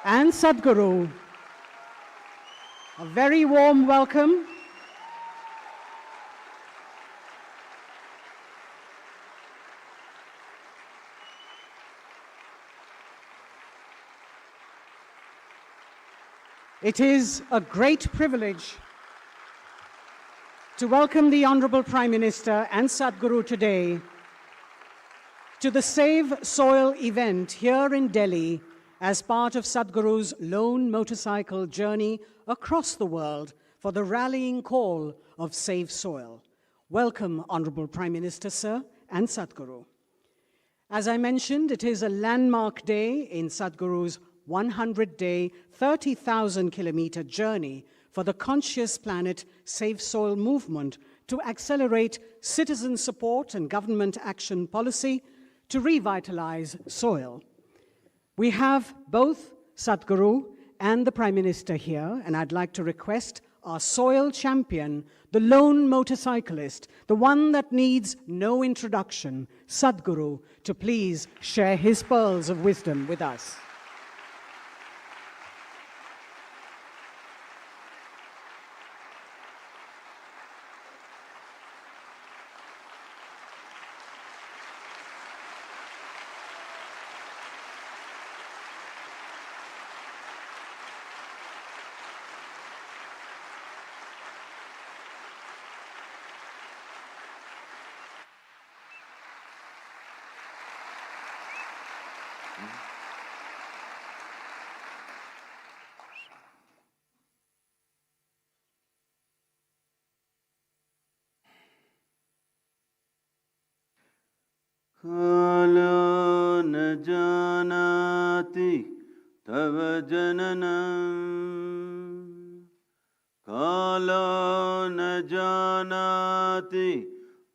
and Sadhguru. A very warm welcome. It is a great privilege to welcome the Honourable Prime Minister and Sadhguru today to the Save Soil event here in Delhi as part of Sadhguru's lone motorcycle journey across the world for the rallying call of Save Soil. Welcome, Honourable Prime Minister, sir, and Sadhguru. As I mentioned, it is a landmark day in Sadhguru's 100-day, 30,000-kilometer journey for the Conscious Planet Save Soil movement to accelerate citizen support and government action policy to revitalize soil. We have both Sadhguru and the Prime Minister here, and I'd like to request our soil champion, the lone motorcyclist, the one that needs no introduction, Sadhguru, to please share his pearls of wisdom with us. Kalo na janati tava jananam. Kalo na janati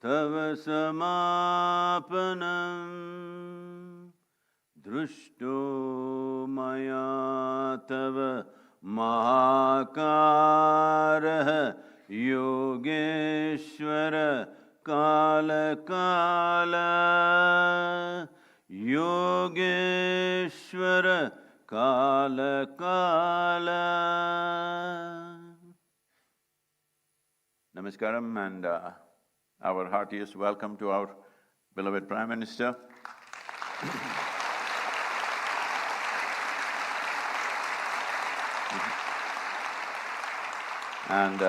tava samapanam. Drushto maya tava mahakaraha yogeshwara Kala Kala Yogeshwara Kala Kala. Namaskaram and our heartiest welcome to our beloved Prime Minister. And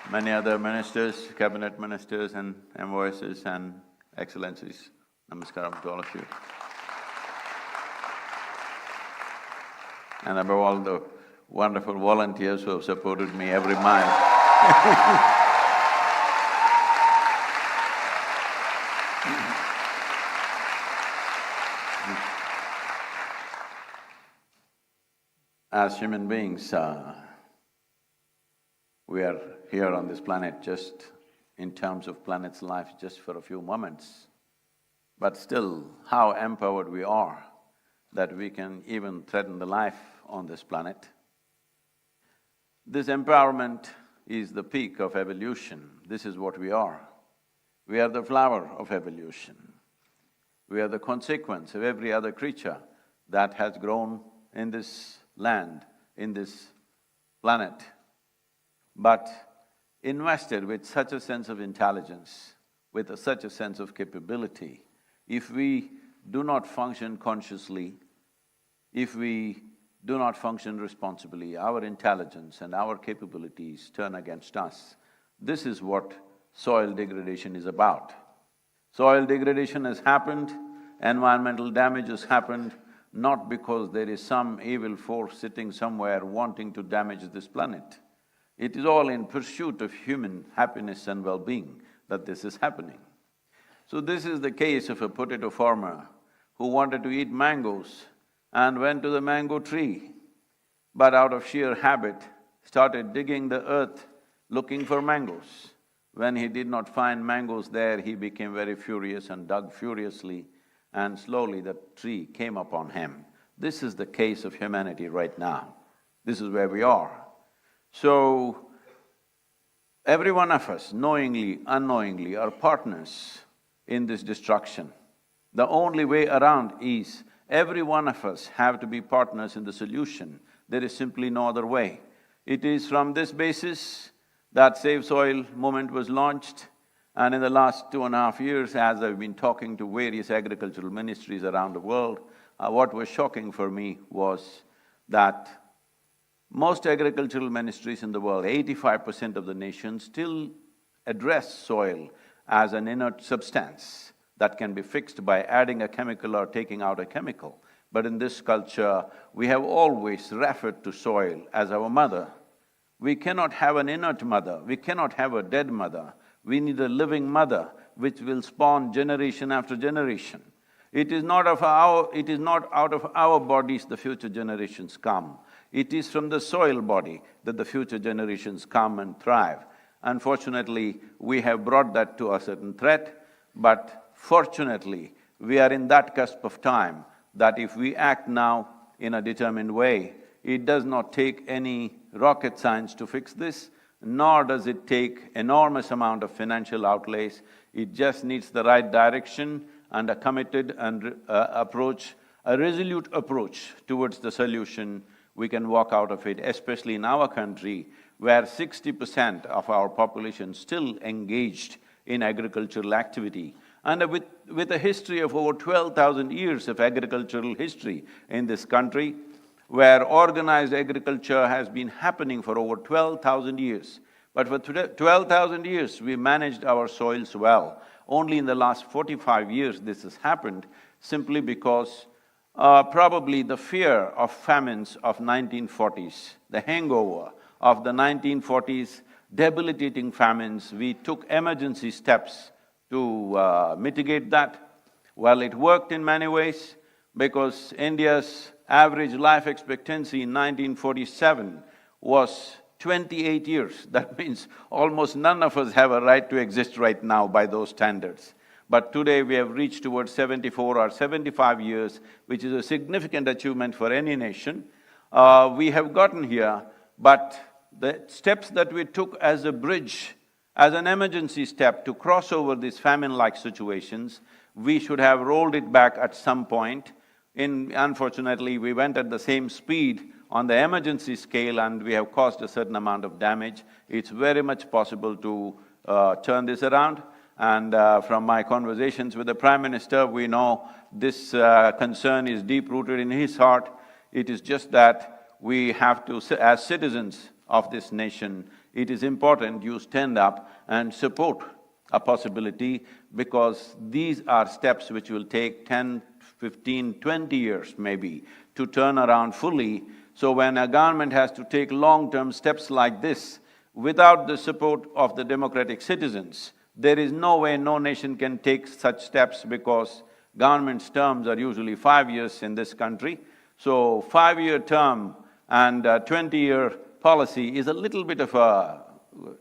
many other ministers, cabinet ministers and envoys and excellencies. Namaskaram to all of you. And above all, the wonderful volunteers who have supported me every mile. As human beings, we are here on this planet just in terms of planet's life just for a few moments. But still, how empowered we are that we can even threaten the life on this planet. This empowerment is the peak of evolution. This is what we are. We are the flower of evolution. We are the consequence of every other creature that has grown in this land, in this planet. But invested with such a sense of intelligence, with such a sense of capability, if we do not function consciously, if we do not function responsibly, our intelligence and our capabilities turn against us. This is what soil degradation is about. Soil degradation has happened, environmental damage has happened, not because there is some evil force sitting somewhere wanting to damage this planet. It is all in pursuit of human happiness and well-being that this is happening. So this is the case of a potato farmer who wanted to eat mangoes and went to the mango tree, but out of sheer habit started digging the earth looking for mangoes. When he did not find mangoes there, he became very furious and dug furiously, and slowly the tree came upon him. This is the case of humanity right now. This is where we are. So, every one of us, knowingly, unknowingly, are partners in this destruction. The only way around is Every one of us have to be partners in the solution. There is simply no other way. It is from this basis that Save Soil movement was launched, and in the last 2.5 years, as I've been talking to various agricultural ministries around the world, what was shocking for me was that most agricultural ministries in the world, 85% of the nation, still address soil as an inert substance that can be fixed by adding a chemical or taking out a chemical. But in this culture, we have always referred to soil as our mother. We cannot have an inert mother, we cannot have a dead mother. We need a living mother which will spawn generation after generation. It is not out of our bodies the future generations come. It is from the soil body that the future generations come and thrive. Unfortunately, we have brought that to a certain threat, but fortunately, we are in that cusp of time that if we act now in a determined way, it does not take any rocket science to fix this, nor does it take enormous amount of financial outlays. It just needs the right direction and a committed and approach, a resolute approach towards the solution. We can walk out of it, especially in our country, where 60% of our population still engaged in agricultural activity. And with a history of over 12,000 years of agricultural history in this country, where organized agriculture has been happening for over 12,000 years. But for 12,000 years, we managed our soils well. Only in the last 45 years this has happened, simply because probably the fear of famines of 1940s, the hangover of the 1940s debilitating famines, we took emergency steps to mitigate that. Well, it worked in many ways, because India's average life expectancy in 1947 was 28 years. That means almost none of us have a right to exist right now by those standards. But today we have reached towards 74 or 75 years, which is a significant achievement for any nation. We have gotten here, but the steps that we took as a bridge, as an emergency step to cross over these famine-like situations, we should have rolled it back at some point. Unfortunately, we went at the same speed on the emergency scale and we have caused a certain amount of damage. It's very much possible to turn this around. And from my conversations with the Prime Minister, we know this concern is deep-rooted in his heart. It is just that we have to, as citizens of this nation, it is important you stand up and support a possibility, because these are steps which will take 10, 15, 20 years maybe to turn around fully. So when a government has to take long-term steps like this, without the support of the democratic citizens, there is no way no nation can take such steps, because government's terms are usually 5 years in this country. So 5-year term and 20-year policy is a little bit of a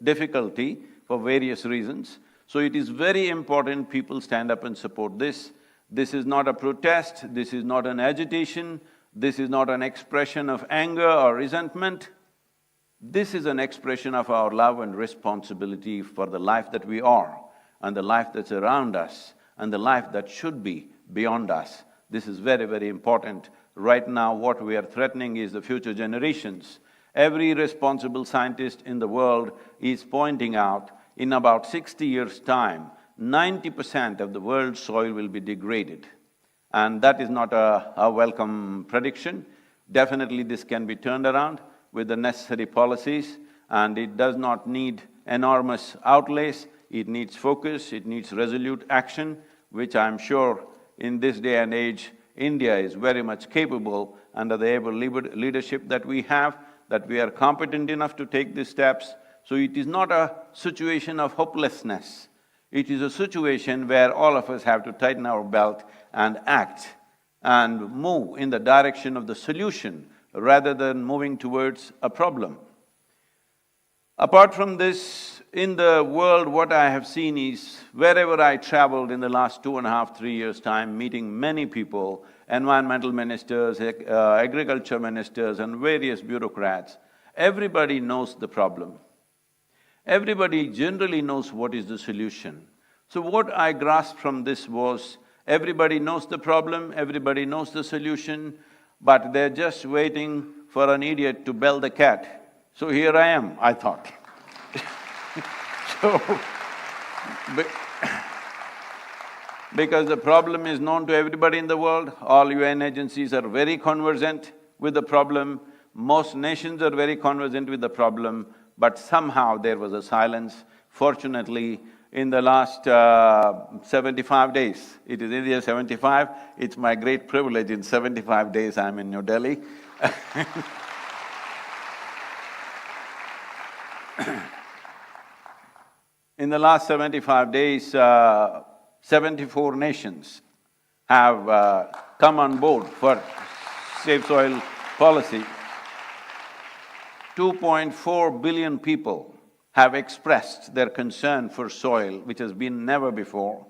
difficulty for various reasons. So it is very important people stand up and support this. This is not a protest, this is not an agitation, this is not an expression of anger or resentment. This is an expression of our love and responsibility for the life that we are, and the life that's around us, and the life that should be beyond us. This is very, very important. Right now, what we are threatening is the future generations. Every responsible scientist in the world is pointing out, in about 60 years' time, 90% of the world's soil will be degraded. And that is not a welcome prediction. Definitely this can be turned around with the necessary policies, and it does not need enormous outlays. It needs focus, it needs resolute action, which I'm sure in this day and age, India is very much capable under the able leadership that we have, that we are competent enough to take these steps. So it is not a situation of hopelessness. It is a situation where all of us have to tighten our belt and act and move in the direction of the solution rather than moving towards a problem. Apart from this, in the world, what I have seen is, wherever I traveled in the last 2.5, 3 years' time, meeting many people, environmental ministers, agriculture ministers and various bureaucrats, everybody knows the problem. Everybody generally knows what is the solution. So what I grasped from this was, Everybody knows the problem, everybody knows the solution, but they're just waiting for an idiot to bell the cat. So here I am, I thought. So, because the problem is known to everybody in the world, all UN agencies are very conversant with the problem, most nations are very conversant with the problem, but somehow there was a silence. Fortunately, in the last 75 days, it is India 75, it's my great privilege, in 75 days I'm in New Delhi. In the last 75 days, 74 nations have come on board for safe soil policy. 2.4 billion people have expressed their concern for soil, which has been never before.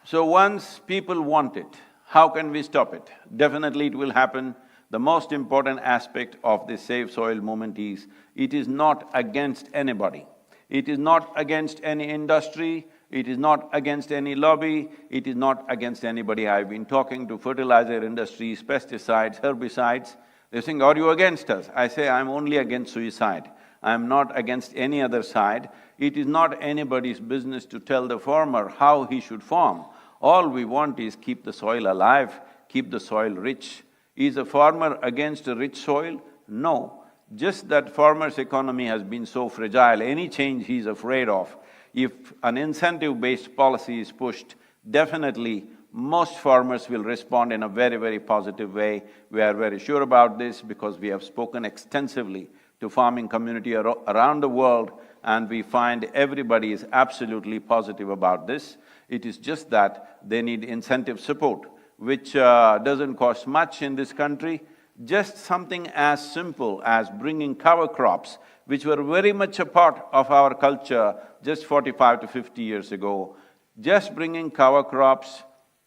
So once people want it, how can we stop it? Definitely it will happen. The most important aspect of this Save Soil movement is, it is not against anybody. It is not against any industry, it is not against any lobby, it is not against anybody. I've been talking to fertilizer industries, pesticides, herbicides. They're saying, are you against us? I say, I'm only against suicide. I'm not against any other side. It is not anybody's business to tell the farmer how he should farm. All we want is keep the soil alive, keep the soil rich. Is a farmer against a rich soil? No. Just that farmer's economy has been so fragile, any change he's afraid of. If an incentive-based policy is pushed, definitely most farmers will respond in a very, very positive way. We are very sure about this because we have spoken extensively to farming community around the world, and we find everybody is absolutely positive about this. It is just that they need incentive support, which doesn't cost much in this country. Just something as simple as bringing cover crops, which were very much a part of our culture just 45 to 50 years ago. Just bringing cover crops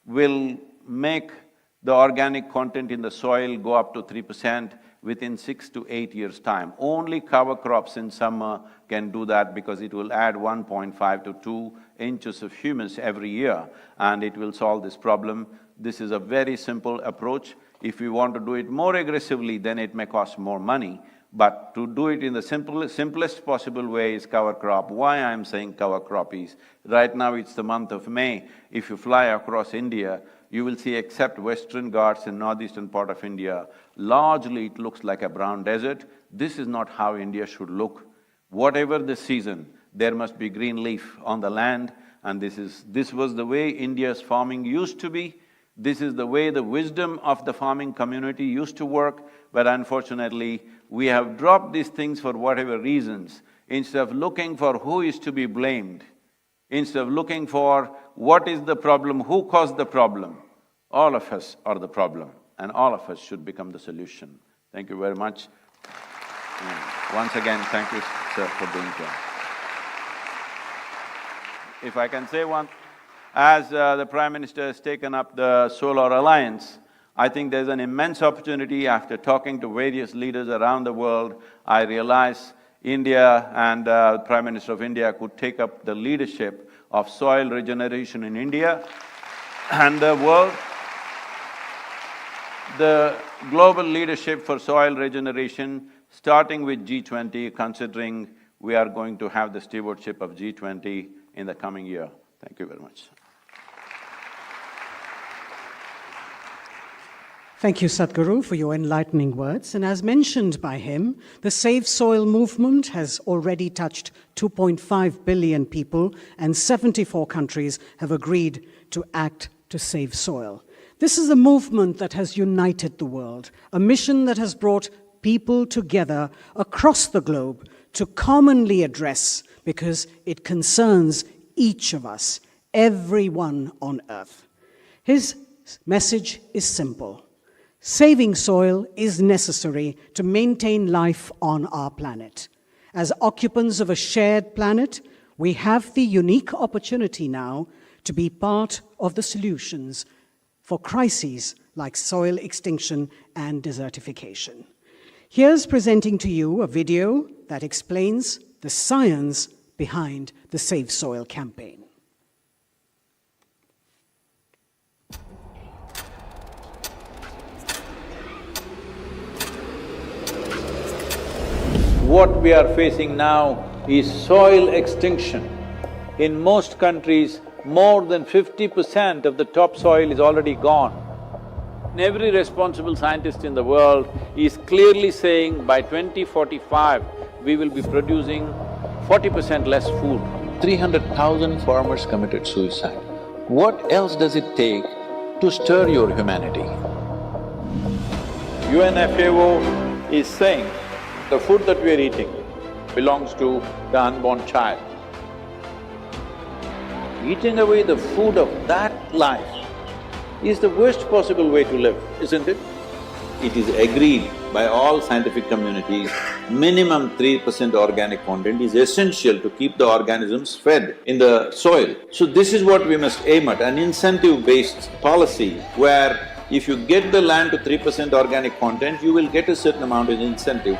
will make the organic content in the soil go up to 3% within 6 to 8 years' time. Only cover crops in summer can do that because it will add 1.5 to 2 inches of humus every year, and it will solve this problem. This is a very simple approach. If we want to do it more aggressively, then it may cost more money. But to do it in the simplest possible way is cover crop. Why I'm saying cover crop is, right now it's the month of May. If you fly across India, you will see, except Western Ghats and northeastern part of India, largely it looks like a brown desert. This is not how India should look. Whatever the season, there must be green leaf on the land, and this was the way India's farming used to be. This is the way the wisdom of the farming community used to work, but unfortunately, we have dropped these things for whatever reasons. Instead of looking for who is to be blamed, instead of looking for what is the problem, who caused the problem, all of us are the problem, and all of us should become the solution. Thank you very much. And once again, thank you, sir, for being here. If I can say one, as the Prime Minister has taken up the Solar Alliance, I think there's an immense opportunity. After talking to various leaders around the world, I realize India and the Prime Minister of India could take up the leadership of soil regeneration in India and the world. The global leadership for soil regeneration, starting with G20, considering we are going to have the stewardship of G20 in the coming year. Thank you very much. Thank you, Sadhguru, for your enlightening words. And as mentioned by him, the Save Soil movement has already touched 2.5 billion people, and 74 countries have agreed to act to save soil. This is a movement that has united the world, a mission that has brought people together across the globe to commonly address, because it concerns each of us, everyone on earth. His message is simple. Saving soil is necessary to maintain life on our planet. As occupants of a shared planet, we have the unique opportunity now to be part of the solutions for crises like soil extinction and desertification. Here's presenting to you a video that explains the science behind the Save Soil campaign. What we are facing now is soil extinction. In most countries, more than 50% of the topsoil is already gone. And every responsible scientist in the world is clearly saying by 2045, we will be producing 40% less food. 300,000 farmers committed suicide. What else does it take to stir your humanity? UNFAO is saying the food that we are eating belongs to the unborn child. Eating away the food of that life is the worst possible way to live, isn't it? It is agreed by all scientific communities, minimum 3% organic content is essential to keep the organisms fed in the soil. So this is what we must aim at, an incentive-based policy where if you get the land to 3% organic content, you will get a certain amount of incentive.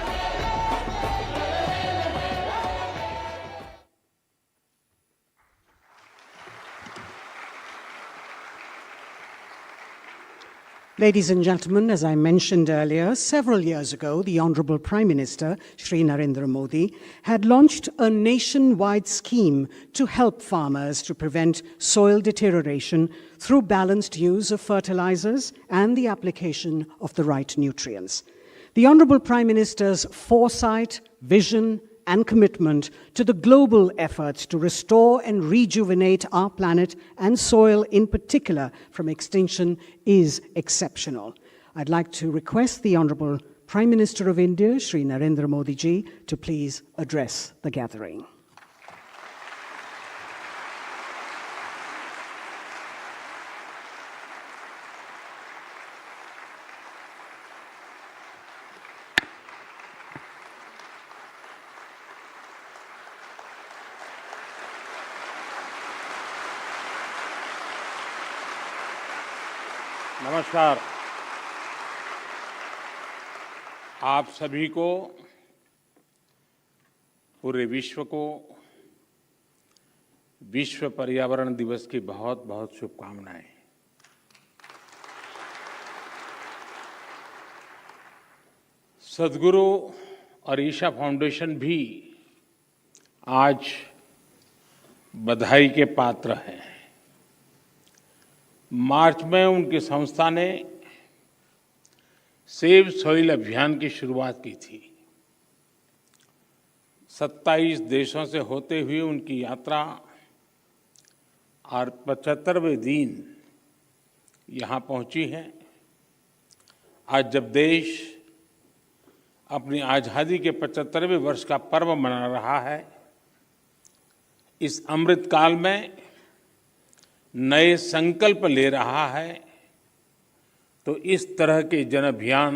Ladies and gentlemen, as I mentioned earlier, several years ago, the Honourable Prime Minister, Shri Narendra Modi, had launched a nationwide scheme to help farmers to prevent soil deterioration through balanced use of fertilizers and the application of the right nutrients. The Honourable Prime Minister's foresight, vision, and commitment to the global efforts to restore and rejuvenate our planet and soil in particular from extinction is exceptional. I'd like to request the Honourable Prime Minister of India, Shri Narendra Modi ji, to please address the gathering. नमस्कार। आप सभी को, पूरे विश्व को विश्व पर्यावरण दिवस की बहुत बहुत शुभकामनाएं। सद्गुरु और ईशा फाउंडेशन भी आज बधाई के पात्र हैं। मार्च में उनकी संस्था ने सेव सॉइल अभियान की शुरुआत की थी। 27 देशों से होते हुए उनकी यात्रा और 75वें दिन यहाँ पहुँची है। आज जब देश अपनी आज़ादी के 75वें वर्ष का पर्व मना रहा है, इस अमृत काल में नए संकल्प ले रहा है, तो इस तरह के जन अभियान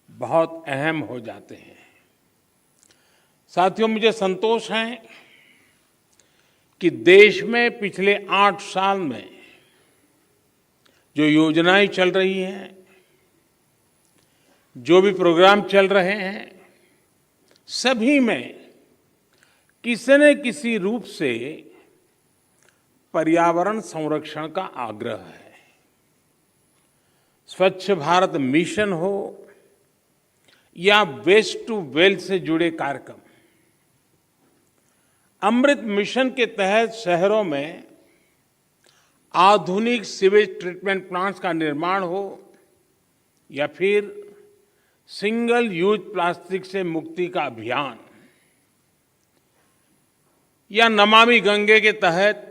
बहुत अहम हो जाते हैं। साथियों, मुझे संतोष है कि देश में पिछले 8 साल में जो योजनाएं चल रही हैं, जो भी प्रोग्राम चल रहे हैं, सभी में किसी न किसी रूप से पर्यावरण संरक्षण का आग्रह है। स्वच्छ भारत मिशन हो या वेस्ट टू वेल्थ से जुड़े कार्यक्रम, अमृत मिशन के तहत शहरों में आधुनिक सीवेज ट्रीटमेंट प्लांट्स का निर्माण हो या फिर सिंगल यूज प्लास्टिक से मुक्ति का अभियान, या नमामि गंगे के तहत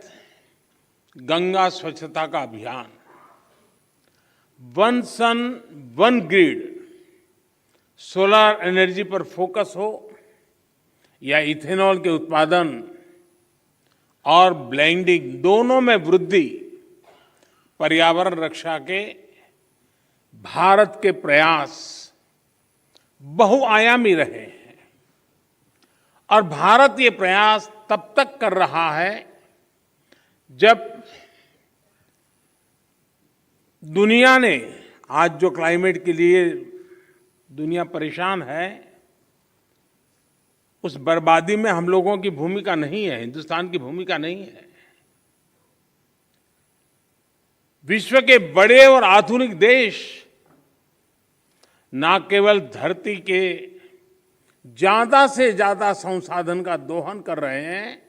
गंगा स्वच्छता का अभियान, one sun one grid solar energy पर फोकस हो या इथेनॉल के उत्पादन और ब्लेंडिंग दोनों में वृद्धि, पर्यावरण रक्षा के भारत के प्रयास बहुआयामी रहे हैं। और भारत ये प्रयास तब तक कर रहा है जब दुनिया ने, आज जो क्लाइमेट के लिए दुनिया परेशान है, उस बर्बादी में हम लोगों की भूमिका नहीं है, हिंदुस्तान की भूमिका नहीं है। विश्व के बड़े और आधुनिक देश न केवल धरती के ज्यादा से ज्यादा संसाधन का दोहन कर रहे हैं,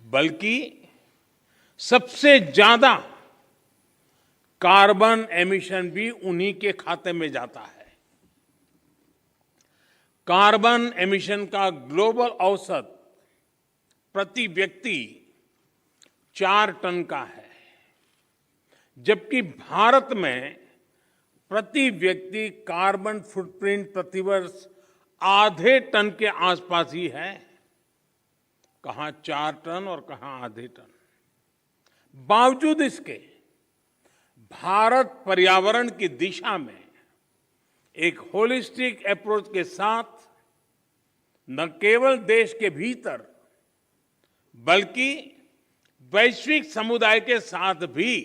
बल्कि सबसे ज्यादा कार्बन एमिशन भी उन्हीं के खाते में जाता है। कार्बन एमिशन का ग्लोबल औसत प्रति व्यक्ति 4 टन का है, जबकि भारत में प्रति व्यक्ति कार्बन फुटप्रिंट प्रतिवर्ष आधे टन के आसपास ही है। कहां 4 टन और कहां आधे टन। बावजूद इसके भारत पर्यावरण की दिशा में एक होलिस्टिक अप्रोच के साथ न केवल देश के भीतर बल्कि वैश्विक समुदाय के साथ भी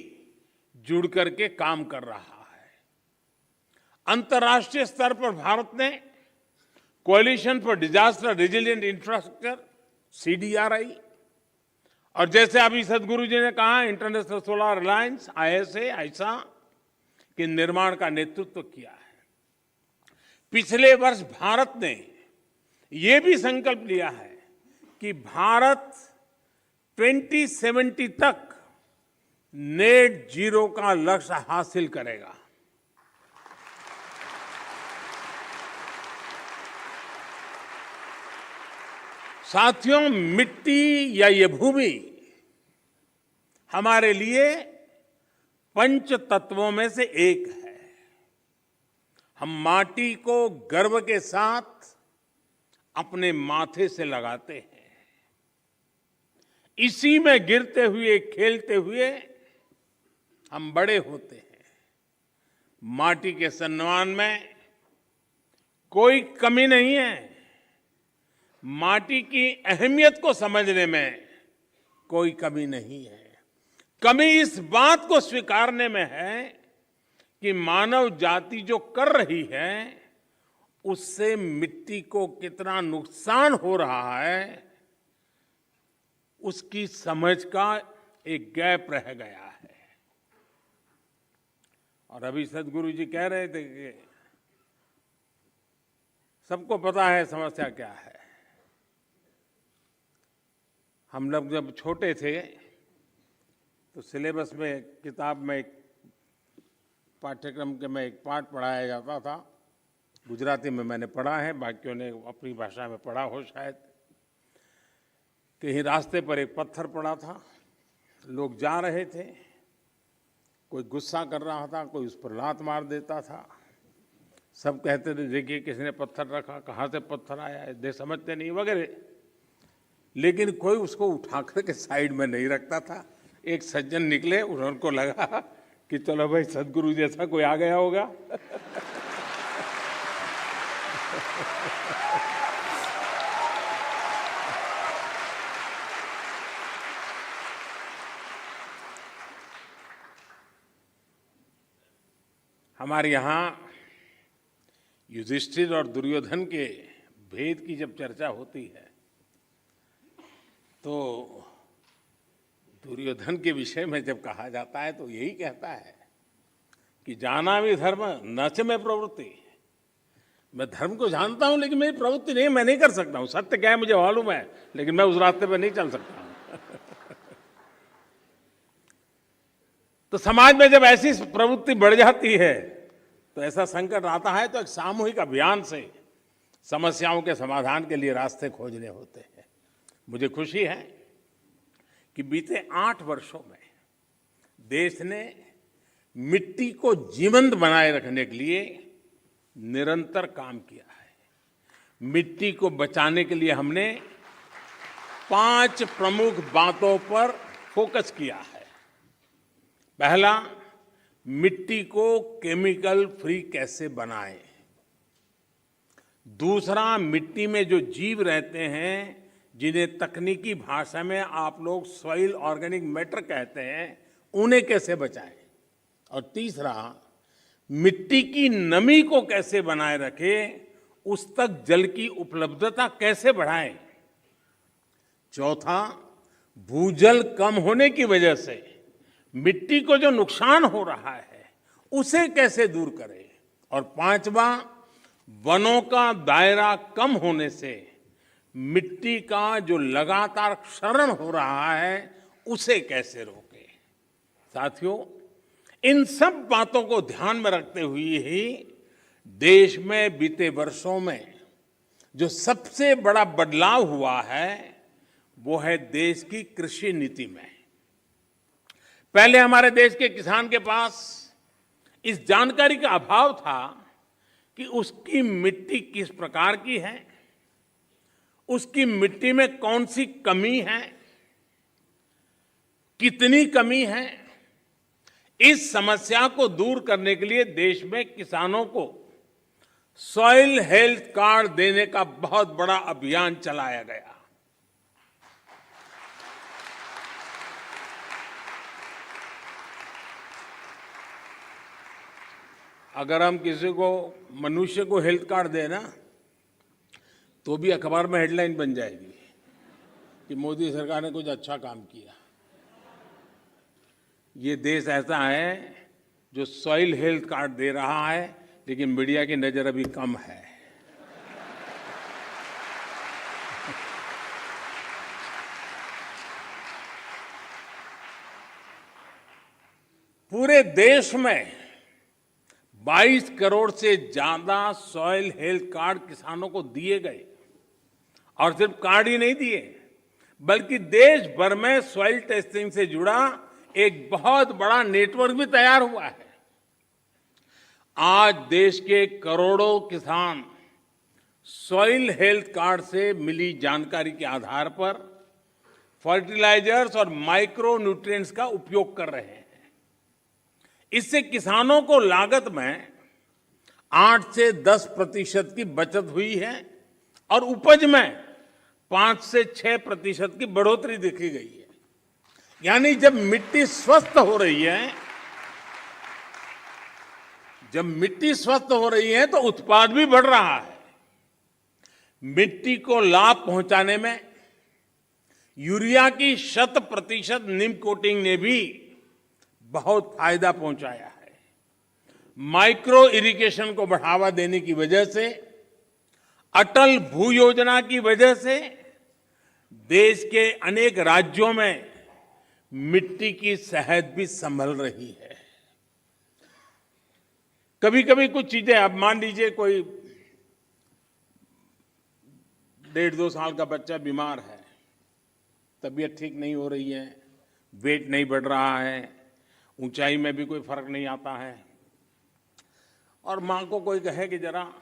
जुड़ करके काम कर रहा है। अंतर्राष्ट्रीय स्तर पर भारत ने coalition for disaster resilient infrastructure CDRI और जैसे अभी सदगुरु जी ने कहा इंटरनेशनल सोलर अलायंस ISA के निर्माण का नेतृत्व किया है। पिछले वर्ष भारत ने ये भी संकल्प लिया है कि भारत 2070 तक नेट जीरो का लक्ष्य हासिल करेगा। साथियों, मिट्टी या ये भूमि हमारे लिए पंच तत्वों में से एक है। हम माटी को गर्व के साथ अपने माथे से लगाते हैं। इसी में गिरते हुए खेलते हुए हम बड़े होते हैं। माटी के सम्मान में कोई कमी नहीं है। माटी की अहमियत को समझने में कोई कमी नहीं है। कमी इस बात को स्वीकारने में है कि मानव जाति जो कर रही है उससे मिट्टी को कितना नुकसान हो रहा है, उसकी समझ का एक गैप रह गया है। और अभी सदगुरु जी कह रहे थे कि सबको पता है समस्या क्या है। हम लोग जब छोटे थे तो सिलेबस में किताब में एक पाठ्यक्रम के में एक पाठ पढ़ाया जाता था। गुजराती में मैंने पढ़ा है, बाकियों ने अपनी भाषा में पढ़ा हो शायद। कहीं रास्ते पर एक पत्थर पड़ा था, लोग जा रहे थे, कोई गुस्सा कर रहा था, कोई उस पर लात मार देता था। सब कहते थे देखिए किसने पत्थर रखा, कहाँ से पत्थर आया है, दे समझते नहीं वगैरह। लेकिन कोई उसको उठा करके साइड में नहीं रखता था। एक सज्जन निकले, उनको लगा कि चलो भाई सदगुरु जैसा कोई आ गया होगा। हमारे यहाँ युधिष्ठिर और दुर्योधन के भेद की जब चर्चा होती है तो दुर्योधन के विषय में जब कहा जाता है तो यही कहता है कि जाना भी धर्म न च में प्रवृत्ति। मैं धर्म को जानता हूं लेकिन मेरी प्रवृत्ति नहीं, मैं नहीं कर सकता हूं। सत्य क्या है मुझे मालूम है, लेकिन मैं उस रास्ते पर नहीं चल सकता हूं। तो समाज में जब ऐसी प्रवृत्ति बढ़ जाती है तो ऐसा संकट आता है तो एक सामूहिक अभियान से समस्याओं के समाधान के लिए रास्ते खोजने होते हैं। मुझे खुशी है कि बीते 8 वर्षों में देश ने मिट्टी को जीवंत बनाए रखने के लिए निरंतर काम किया है। मिट्टी को बचाने के लिए हमने 5 प्रमुख बातों पर फोकस किया है। पहला, मिट्टी को केमिकल फ्री कैसे बनाएं। दूसरा, मिट्टी में जो जीव रहते हैं जिन्हें तकनीकी भाषा में आप लोग सॉइल ऑर्गेनिक मैटर कहते हैं, उन्हें कैसे बचाएं। और तीसरा, मिट्टी की नमी को कैसे बनाए रखें, उस तक जल की उपलब्धता कैसे बढ़ाएं? चौथा, भूजल कम होने की वजह से मिट्टी को जो नुकसान हो रहा है उसे कैसे दूर करें? और पांचवा, वनों का दायरा कम होने से मिट्टी का जो लगातार क्षरण हो रहा है उसे कैसे रोकें? साथियों, इन सब बातों को ध्यान में रखते हुए ही देश में बीते वर्षों में जो सबसे बड़ा बदलाव हुआ है वो है देश की कृषि नीति में। पहले हमारे देश के किसान के पास इस जानकारी का अभाव था कि उसकी मिट्टी किस प्रकार की है, उसकी मिट्टी में कौन सी कमी है, कितनी कमी है। इस समस्या को दूर करने के लिए देश में किसानों को सॉइल हेल्थ कार्ड देने का बहुत बड़ा अभियान चलाया गया। अगर हम किसी को मनुष्य को हेल्थ कार्ड दें ना तो भी अखबार में हेडलाइन बन जाएगी कि मोदी सरकार ने कुछ अच्छा काम किया। ये देश ऐसा है जो सॉइल हेल्थ कार्ड दे रहा है, लेकिन मीडिया की नजर अभी कम है। पूरे देश में 22 करोड़ से ज्यादा सॉइल हेल्थ कार्ड किसानों को दिए गए, और सिर्फ कार्ड ही नहीं दिए बल्कि देश भर में सॉइल टेस्टिंग से जुड़ा एक बहुत बड़ा नेटवर्क भी तैयार हुआ है। आज देश के करोड़ों किसान सॉइल हेल्थ कार्ड से मिली जानकारी के आधार पर फर्टिलाइजर्स और माइक्रो न्यूट्रिएंट्स का उपयोग कर रहे हैं। इससे किसानों को लागत में 8 से 10% की बचत हुई है और उपज में 5 से 6% की बढ़ोतरी देखी गई है। यानी जब मिट्टी स्वस्थ हो रही है, तो उत्पाद भी बढ़ रहा है। मिट्टी को लाभ पहुंचाने में यूरिया की 100% नीम कोटिंग ने भी बहुत फायदा पहुंचाया है। माइक्रो इरिगेशन को बढ़ावा देने की वजह से, अटल भू योजना की वजह से देश के अनेक राज्यों में मिट्टी की सेहत भी संभल रही है। कभी कभी कुछ चीजें, अब मान लीजिए कोई 1.5-2 साल का बच्चा बीमार है, तबीयत ठीक नहीं हो रही है, वेट नहीं बढ़ रहा है, ऊंचाई में भी कोई फर्क नहीं आता है, और मां को कोई कहे कि जरा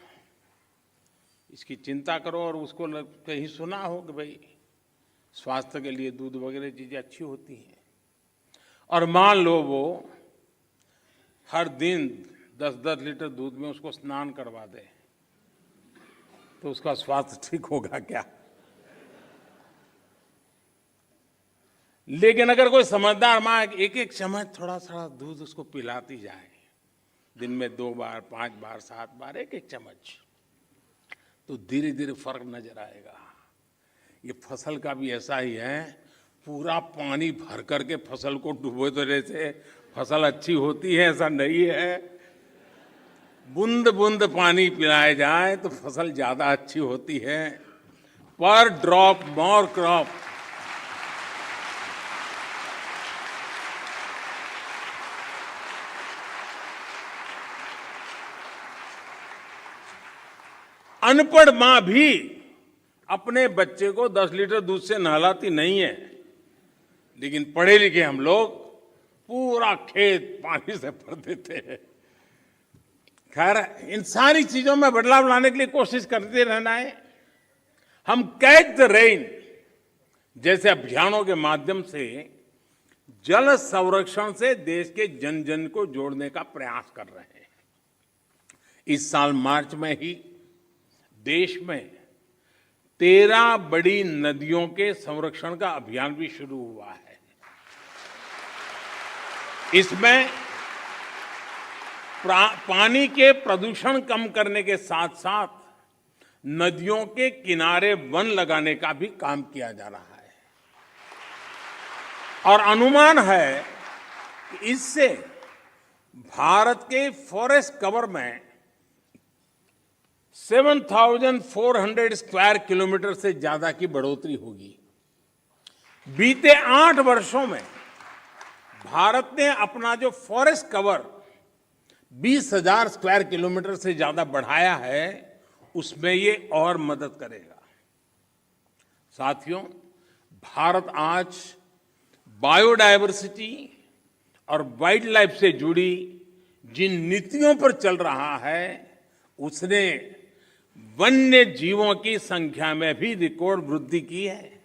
इसकी चिंता करो, और उसको कहीं सुना हो कि भाई स्वास्थ्य के लिए दूध वगैरह चीजें अच्छी होती हैं, और मान लो वो हर दिन 10-10 लीटर दूध में उसको स्नान करवा दे, तो उसका स्वास्थ्य ठीक होगा क्या? लेकिन अगर कोई समझदार मां एक चम्मच थोड़ा सा दूध उसको पिलाती जाए, दिन में 2 बार, 5 बार, 7 बार, एक चम्मच, तो धीरे धीरे फर्क नजर आएगा। ये फसल का भी ऐसा ही है, पूरा पानी भर करके फसल को डुबो देने से फसल अच्छी होती है ऐसा नहीं है। बूंद बूंद पानी पिलाया जाए तो फसल ज्यादा अच्छी होती है। पर ड्रॉप मोर क्रॉप। अनपढ़ मां भी अपने बच्चे को 10 लीटर दूध से नहलाती नहीं है, लेकिन पढ़े लिखे हम लोग पूरा खेत पानी से भर देते हैं। खैर, इन सारी चीजों में बदलाव लाने के लिए कोशिश करते रहना है। हम कैच द रेन जैसे अभियानों के माध्यम से जल संरक्षण से देश के जन जन को जोड़ने का प्रयास कर रहे हैं। इस साल मार्च में ही देश में 13 बड़ी नदियों के संरक्षण का अभियान भी शुरू हुआ है। इसमें पानी के प्रदूषण कम करने के साथ साथ नदियों के किनारे वन लगाने का भी काम किया जा रहा है और अनुमान है कि इससे भारत के फॉरेस्ट कवर में 7,400 स्क्वायर किलोमीटर से ज्यादा की बढ़ोतरी होगी। बीते 8 वर्षों में भारत ने अपना जो फॉरेस्ट कवर 20,000 स्क्वायर किलोमीटर से ज्यादा बढ़ाया है, उसमें ये और मदद करेगा। साथियों, भारत आज बायोडायवर्सिटी और वाइल्ड लाइफ से जुड़ी जिन नीतियों पर चल रहा है, उसने वन्य जीवों की संख्या में भी रिकॉर्ड वृद्धि की है।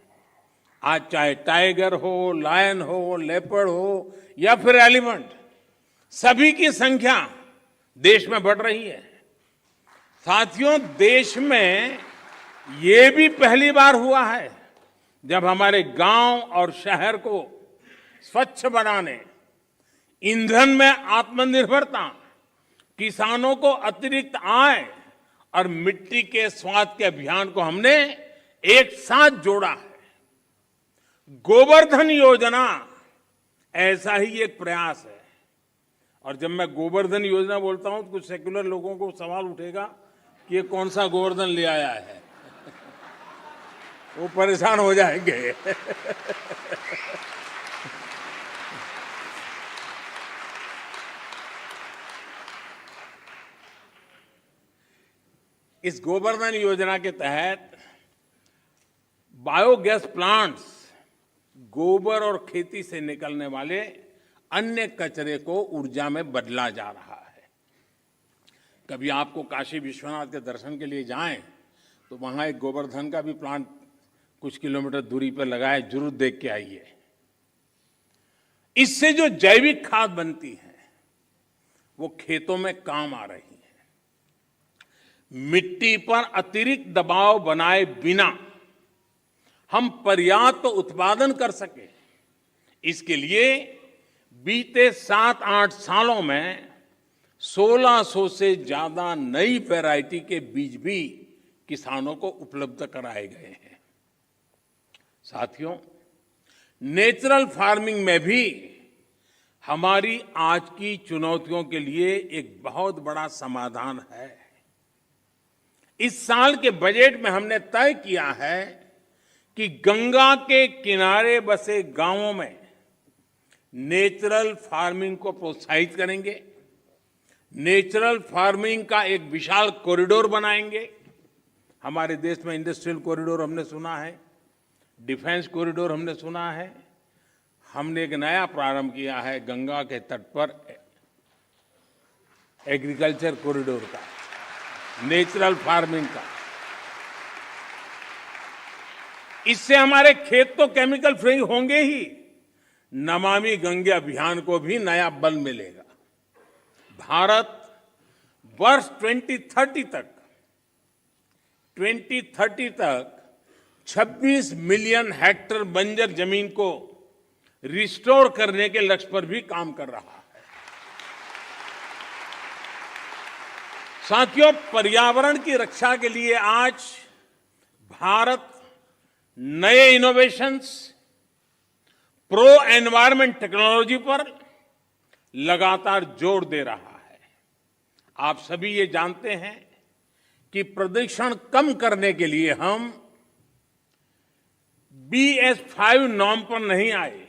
आज चाहे टाइगर हो, लायन हो, लेपर्ड हो या फिर एलिफेंट, सभी की संख्या देश में बढ़ रही है। साथियों, देश में ये भी पहली बार हुआ है जब हमारे गांव और शहर को स्वच्छ बनाने, ईंधन में आत्मनिर्भरता, किसानों को अतिरिक्त आय और मिट्टी के स्वाद के अभियान को हमने एक साथ जोड़ा है। गोवर्धन योजना ऐसा ही एक प्रयास है। और जब मैं गोवर्धन योजना बोलता हूं तो कुछ सेक्युलर लोगों को सवाल उठेगा कि ये कौन सा गोवर्धन ले आया है। वो परेशान हो जाएंगे। इस गोवर्धन योजना के तहत बायोगैस प्लांट्स गोबर और खेती से निकलने वाले अन्य कचरे को ऊर्जा में बदला जा रहा है। कभी आपको काशी विश्वनाथ के दर्शन के लिए जाएं तो वहां एक गोवर्धन का भी प्लांट कुछ किलोमीटर दूरी पर लगा है, जरूर देख के आइए। इससे जो जैविक खाद बनती है वो खेतों में काम आ रही है। मिट्टी पर अतिरिक्त दबाव बनाए बिना हम पर्याप्त उत्पादन कर सके, इसके लिए बीते 7-8 सालों में 1600 से ज्यादा नई वैरायटी के बीज भी किसानों को उपलब्ध कराए गए हैं। साथियों, नेचुरल फार्मिंग में भी हमारी आज की चुनौतियों के लिए एक बहुत बड़ा समाधान है। इस साल के बजट में हमने तय किया है कि गंगा के किनारे बसे गांवों में नेचुरल फार्मिंग को प्रोत्साहित करेंगे। नेचुरल फार्मिंग का एक विशाल कॉरिडोर बनाएंगे। हमारे देश में इंडस्ट्रियल कॉरिडोर हमने सुना है, डिफेंस कॉरिडोर हमने सुना है। हमने एक नया प्रारंभ किया है गंगा के तट पर एग्रीकल्चर कॉरिडोर का, नेचुरल फार्मिंग का। इससे हमारे खेत तो केमिकल फ्री होंगे ही, नमामि गंगे अभियान को भी नया बल मिलेगा। भारत वर्ष 2030 तक 26 मिलियन हेक्टेयर बंजर जमीन को रिस्टोर करने के लक्ष्य पर भी काम कर रहा है। साथियों, पर्यावरण की रक्षा के लिए आज भारत नए इनोवेशंस, प्रो एनवायरमेंट टेक्नोलॉजी पर लगातार जोर दे रहा है। आप सभी ये जानते हैं कि प्रदूषण कम करने के लिए हम BS5 नॉर्म पर नहीं आए,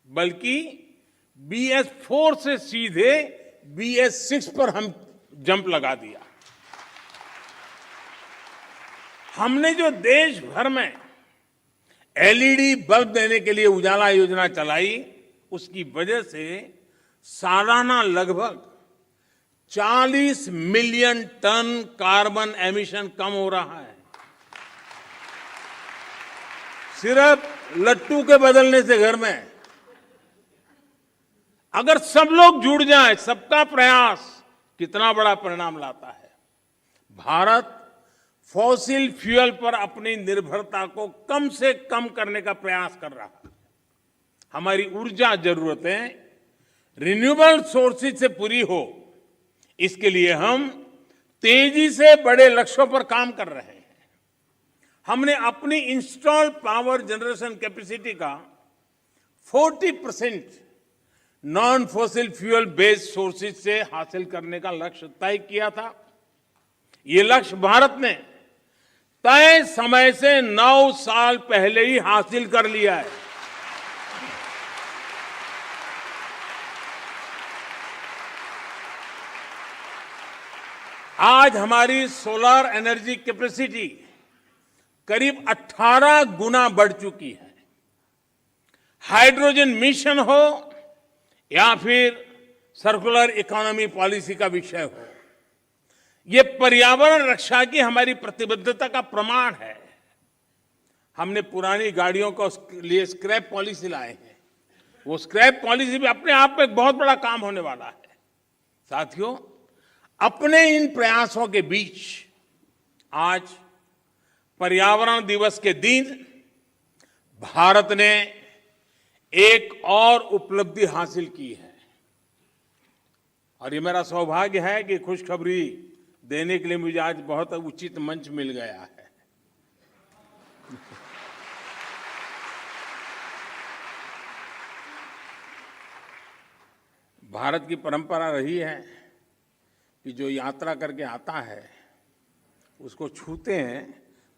बल्कि BS4 से सीधे BS6 पर हम जंप लगा दिया। हमने जो देश भर में LED बल्ब देने के लिए उजाला योजना चलाई, उसकी वजह से सालाना लगभग 40 मिलियन टन कार्बन एमिशन कम हो रहा है। सिर्फ लट्टू के बदलने से घर में अगर सब लोग जुड़ जाएं, सबका प्रयास कितना बड़ा परिणाम लाता है। भारत फॉसिल फ्यूल पर अपनी निर्भरता को कम से कम करने का प्रयास कर रहा है। हमारी ऊर्जा जरूरतें रिन्यूएबल सोर्सेज से पूरी हो, इसके लिए हम तेजी से बड़े लक्ष्यों पर काम कर रहे हैं। हमने अपनी इंस्टॉल पावर जनरेशन कैपेसिटी का 40% non fossil fuel based sources से हासिल करने का लक्ष्य तय किया था। ये लक्ष्य भारत ने तय समय से 9 साल पहले ही हासिल कर लिया है। आज हमारी सोलर एनर्जी कैपेसिटी करीब 18 गुना बढ़ चुकी है। हाइड्रोजन मिशन हो या फिर सर्कुलर इकोनॉमी पॉलिसी का विषय हो, ये पर्यावरण रक्षा की हमारी प्रतिबद्धता का प्रमाण है। हमने पुरानी गाड़ियों को लिए स्क्रैप पॉलिसी लाए हैं। वो स्क्रैप पॉलिसी भी अपने आप में एक बहुत बड़ा काम होने वाला है। साथियों, अपने इन प्रयासों के बीच आज पर्यावरण दिवस के दिन भारत ने एक और उपलब्धि हासिल की है और ये मेरा सौभाग्य है कि खुशखबरी देने के लिए मुझे आज बहुत उचित मंच मिल गया है। भारत की परंपरा रही है कि जो यात्रा करके आता है उसको छूते हैं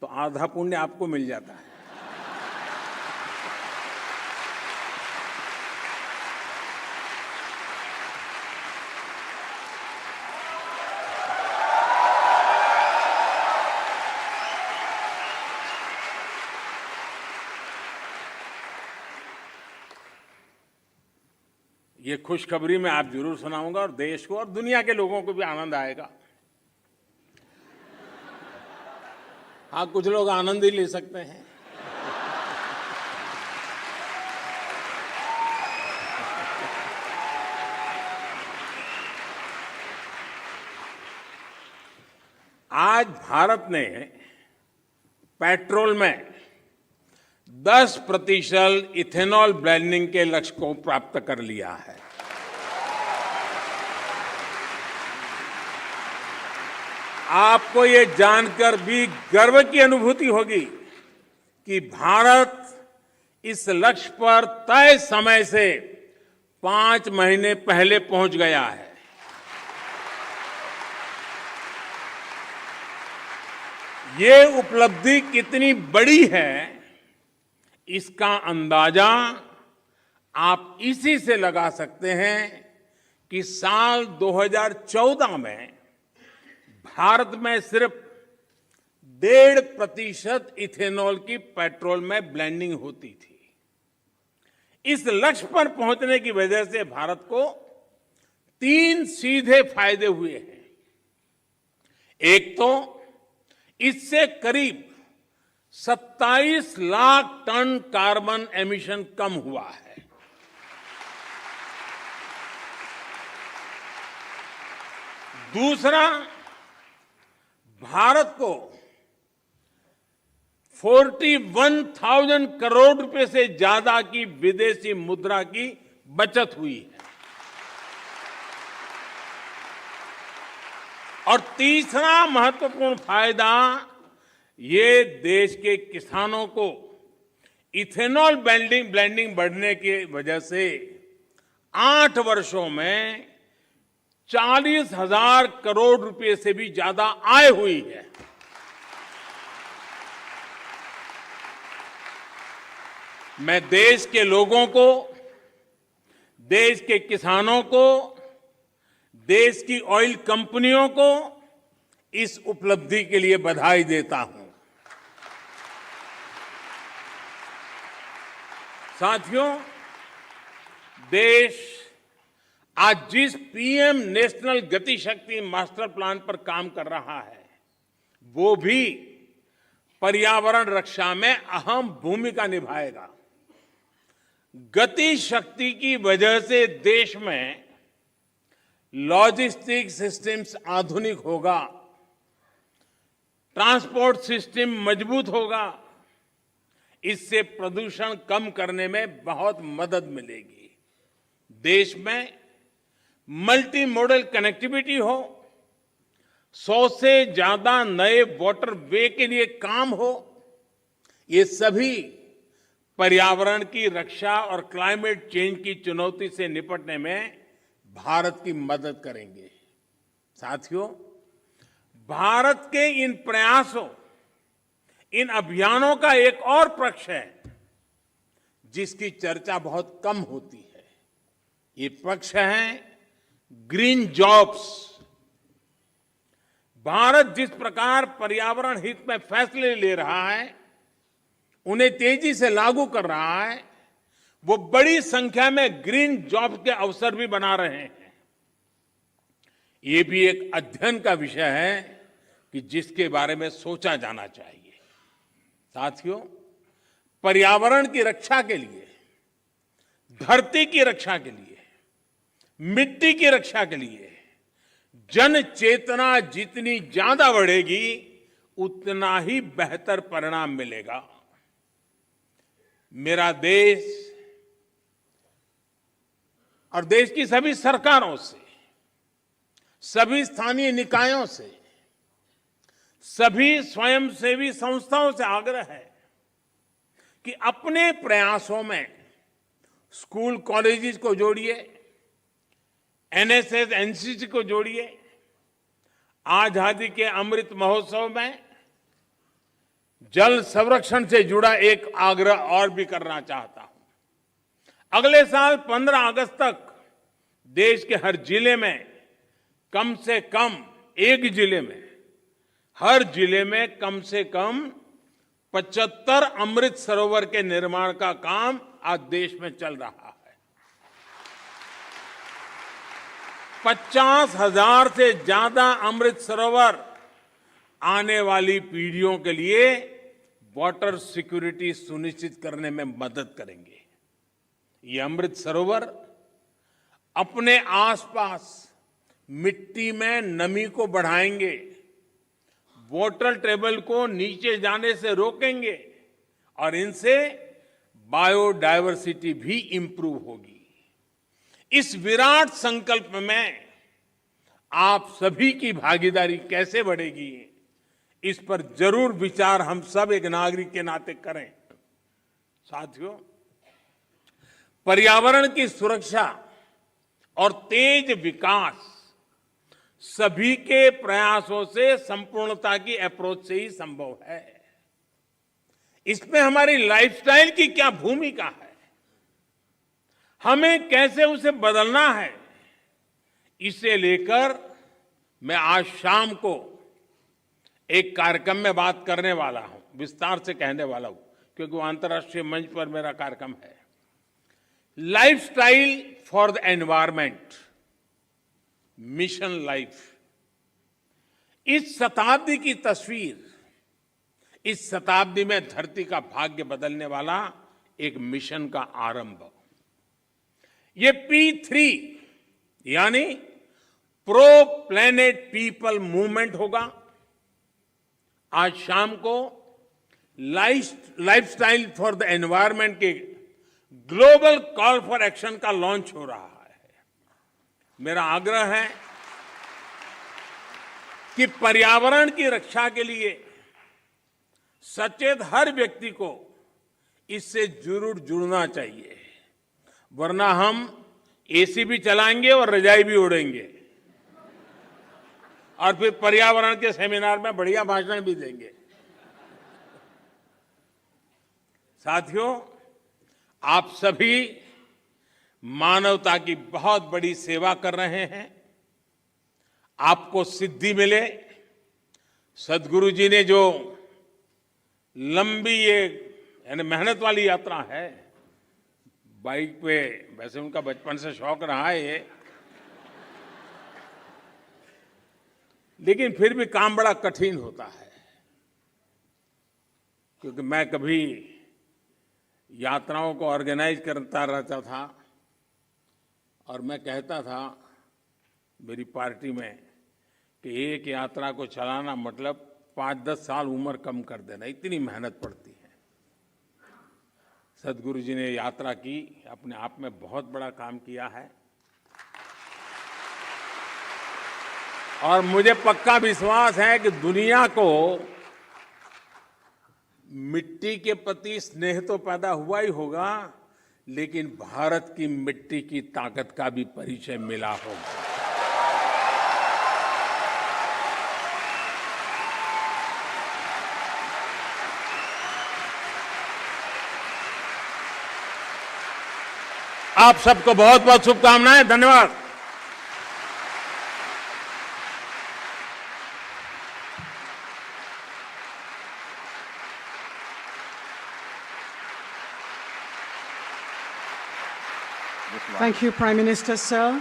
तो आधा पुण्य आपको मिल जाता है। ये खुशखबरी मैं आप जरूर सुनाऊंगा और देश को और दुनिया के लोगों को भी आनंद आएगा। हाँ, कुछ लोग आनंद ही ले सकते हैं। आज भारत ने पेट्रोल में 10% इथेनॉल ब्लेंडिंग के लक्ष्य को प्राप्त कर लिया है। आपको ये जानकर भी गर्व की अनुभूति होगी कि भारत इस लक्ष्य पर तय समय से 5 महीने पहले पहुंच गया है। ये उपलब्धि कितनी बड़ी है, इसका अंदाजा आप इसी से लगा सकते हैं कि साल 2014 में भारत में सिर्फ 1.5% इथेनॉल की पेट्रोल में ब्लेंडिंग होती थी। इस लक्ष्य पर पहुंचने की वजह से भारत को 3 सीधे फायदे हुए हैं। एक तो इससे करीब 27 लाख टन कार्बन एमिशन कम हुआ है। दूसरा, भारत को 41,000 करोड़ रुपए से ज्यादा की विदेशी मुद्रा की बचत हुई है। और तीसरा महत्वपूर्ण फायदा, ये देश के किसानों को इथेनॉल ब्लेंडिंग बढ़ने की वजह से 8 वर्षों में 40,000 करोड़ रुपए से भी ज्यादा आय हुई है। मैं देश के लोगों को, देश के किसानों को, देश की ऑयल कंपनियों को इस उपलब्धि के लिए बधाई देता हूं। साथियों, देश आज जिस पीएम नेशनल गति शक्ति मास्टर प्लान पर काम कर रहा है, वो भी पर्यावरण रक्षा में अहम भूमिका निभाएगा। गति शक्ति की वजह से देश में लॉजिस्टिक सिस्टम्स आधुनिक होगा, ट्रांसपोर्ट सिस्टम मजबूत होगा। इससे प्रदूषण कम करने में बहुत मदद मिलेगी। देश में मल्टी मॉडल कनेक्टिविटी हो, 100 से ज्यादा नए वाटरवे के लिए काम हो, ये सभी पर्यावरण की रक्षा और क्लाइमेट चेंज की चुनौती से निपटने में भारत की मदद करेंगे। साथियों, भारत के इन प्रयासों, इन अभियानों का एक और पक्ष है जिसकी चर्चा बहुत कम होती है। ये पक्ष है ग्रीन जॉब्स। भारत जिस प्रकार पर्यावरण हित में फैसले ले रहा है, उन्हें तेजी से लागू कर रहा है, वो बड़ी संख्या में ग्रीन जॉब के अवसर भी बना रहे हैं। ये भी एक अध्ययन का विषय है कि जिसके बारे में सोचा जाना चाहिए। साथियों, पर्यावरण की रक्षा के लिए, धरती की रक्षा के लिए, मिट्टी की रक्षा के लिए जन चेतना जितनी ज्यादा बढ़ेगी, उतना ही बेहतर परिणाम मिलेगा। मेरा देश और देश की सभी सरकारों से, सभी स्थानीय निकायों से, सभी स्वयंसेवी संस्थाओं से आग्रह है कि अपने प्रयासों में स्कूल कॉलेजेस को जोड़िए, एनएसएस एनसीसी को जोड़िए। आजादी के अमृत महोत्सव में जल संरक्षण से जुड़ा एक आग्रह और भी करना चाहता हूं। अगले साल 15 अगस्त तक देश के हर जिले में कम से कम एक जिले में, हर जिले में कम से कम 75 अमृत सरोवर के निर्माण का काम आज देश में चल रहा है। 50,000 से ज्यादा अमृत सरोवर आने वाली पीढ़ियों के लिए वाटर सिक्योरिटी सुनिश्चित करने में मदद करेंगे। ये अमृत सरोवर अपने आसपास मिट्टी में नमी को बढ़ाएंगे, वाटर टेबल को नीचे जाने से रोकेंगे और इनसे बायोडायवर्सिटी भी इंप्रूव होगी। इस विराट संकल्प में आप सभी की भागीदारी कैसे बढ़ेगी, इस पर जरूर विचार हम सब एक नागरिक के नाते करें। साथियों, पर्यावरण की सुरक्षा और तेज विकास सभी के प्रयासों से संपूर्णता की अप्रोच से ही संभव है। इसमें हमारी लाइफस्टाइल की क्या भूमिका है, हमें कैसे उसे बदलना है, इसे लेकर मैं आज शाम को एक कार्यक्रम में बात करने वाला हूं, विस्तार से कहने वाला हूं, क्योंकि वो अंतर्राष्ट्रीय मंच पर मेरा कार्यक्रम है। Lifestyle for the environment, mission life. इस शताब्दी की तस्वीर, इस शताब्दी में धरती का भाग्य बदलने वाला एक मिशन का आरंभ। ये P3 यानी प्रो प्लेनेट पीपल मूवमेंट होगा। आज शाम को लाइफस्टाइल फॉर द एनवायरमेंट के ग्लोबल कॉल फॉर एक्शन का लॉन्च हो रहा है। मेरा आग्रह है कि पर्यावरण की रक्षा के लिए सचेत हर व्यक्ति को इससे जरूर जुड़ना चाहिए, वरना हम एसी भी चलाएंगे और रजाई भी ओढ़ेंगे और फिर पर्यावरण के सेमिनार में बढ़िया भाषण भी देंगे। साथियों, आप सभी मानवता की बहुत बड़ी सेवा कर रहे हैं। आपको सिद्धि मिले। सदगुरु जी ने जो लंबी ये यानी मेहनत वाली यात्रा है, बाइक पे, वैसे उनका बचपन से शौक रहा है ये, लेकिन फिर भी काम बड़ा कठिन होता है। क्योंकि मैं कभी यात्राओं को ऑर्गेनाइज करता रहता था और मैं कहता था मेरी पार्टी में कि एक यात्रा को चलाना मतलब 5-10 साल उम्र कम कर देना, इतनी मेहनत पड़ती है। सदगुरु जी ने यात्रा की, अपने आप में बहुत बड़ा काम किया है। और मुझे पक्का विश्वास है कि दुनिया को मिट्टी के प्रति स्नेह तो पैदा हुआ ही होगा, लेकिन भारत की मिट्टी की ताकत का भी परिचय मिला होगा। आप सबको बहुत बहुत शुभकामनाएं। धन्यवाद। Thank you, Prime Minister, sir.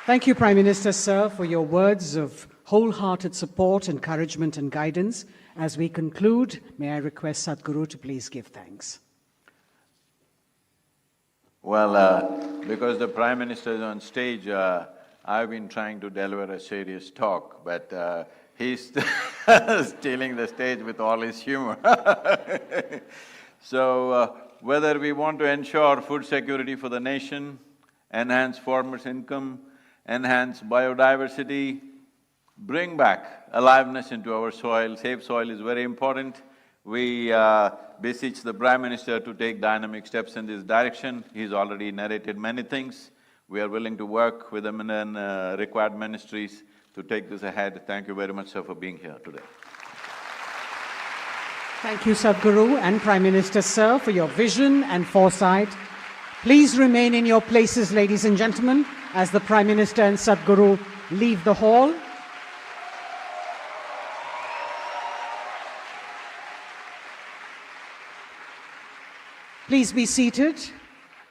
Thank you, Prime Minister, sir, for your words of wholehearted support, encouragement, and guidance. As we conclude, may I request Sadhguru to please give thanks. Well, because the Prime Minister is on stage, I've been trying to deliver a serious talk, but he's stealing the stage with all his humor. So, whether we want to ensure food security for the nation, enhance farmers' income, enhance biodiversity, bring back aliveness into our soil, save soil is very important. We beseech the Prime Minister to take dynamic steps in this direction. He's already narrated many things. We are willing to work with the required ministries to take this ahead. Thank you very much, sir, for being here today. Thank you, Sadhguru and Prime Minister, sir, for your vision and foresight. Please remain in your places, ladies and gentlemen, as the Prime Minister and Sadhguru leave the hall. Please be seated.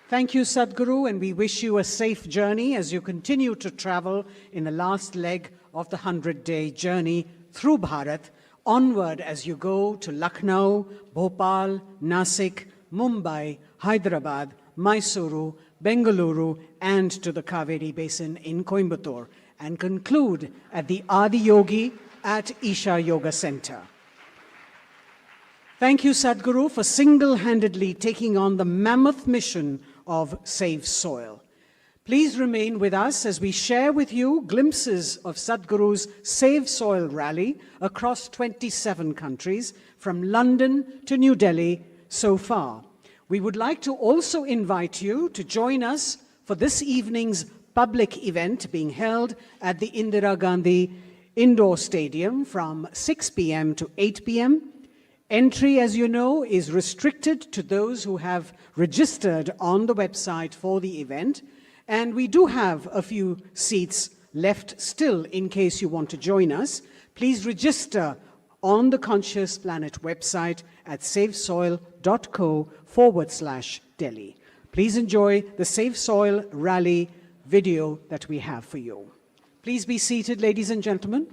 Thank you, Sadhguru, and we wish you a safe journey as you continue to travel in the last leg of the 100-day journey through Bharat, onward as you go to Lucknow, Bhopal, Nasik, Mumbai, Hyderabad, Mysuru, Bengaluru, and to the Kaveri Basin in Coimbatore, and conclude at the Adi Yogi at Isha Yoga Center. Thank you, Sadhguru, for single-handedly taking on the mammoth mission of Save Soil. Please remain with us as we share with you glimpses of Sadhguru's Save Soil rally across 27 countries, from London to New Delhi so far. We would like to also invite you to join us for this evening's public event being held at the Indira Gandhi Indoor Stadium from 6 p.m. to 8 p.m. Entry, as you know, is restricted to those who have registered on the website for the event, and we do have a few seats left still in case you want to join us. Please register on the Conscious Planet website at savesoil.co/Delhi. Please enjoy the Save Soil rally video that we have for you. Please be seated, ladies and gentlemen.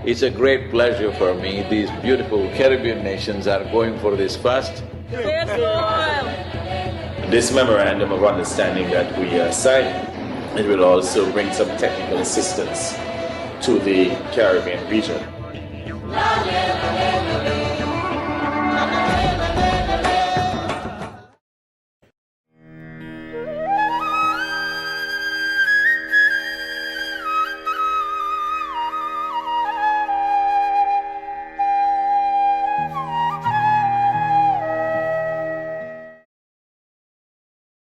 It's a great pleasure for me. These beautiful Caribbean nations are going for this first. This memorandum of understanding that we signed, it will also bring some technical assistance to the Caribbean region.